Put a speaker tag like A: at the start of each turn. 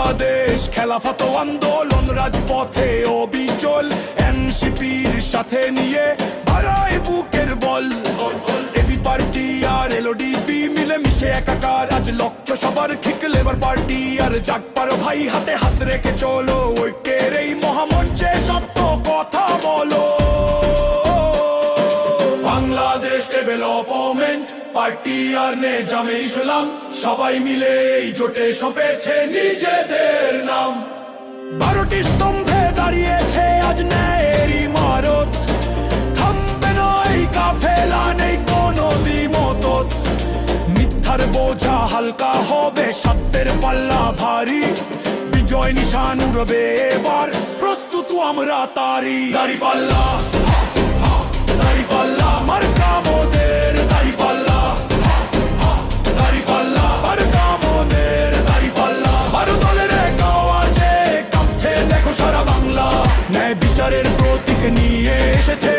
A: বাংলাদেশ খেলাফত আন্দোলন রাজপথে অবিচল, এনসিপির সাথে নিয়ে বাড়ায় বুকের বল। এবি পার্টি আর এলওডিপি মিলে মিশে একাকার, আজ লক্ষ্য সবার ঠিক লেবার পার্টি আর জাগপার ভাই, হাতে হাত রেখে চলো ঐক্যের এই মহামঞ্চে সত্য কথা বলো। বাংলাদেশ ডেভেলপমেন্ট পার্টি আর নেজামে ইসলাম সবাই মিলে এই জোটে সঁপেছে নিজেদের নাম। 12টি স্তম্ভে দাঁড়িয়েছে আজ ন্যায়ের ইমারত, থামবে নয় কাফেলা, নেই কোনো দ্বিমত। মিথ্যার বোঝা হালকা হবে, সত্যের পাল্লা ভারী, বিজয় নিশান উড়বে এবার, প্রস্তুত আমরা তারি। দাঁড়িপাল্লা দাঁড়িপাল্লা মার্কা মোদের, দাঁড়িপাল্লা দাঁড়িপাল্লা মার্কা মোদের, দাঁড়িপাল্লা 12 দলের এক আওয়াজে কাঁপছে দেখো সারা বাংলা। ন্যায় বিচারের প্রতীক নিয়ে এসেছে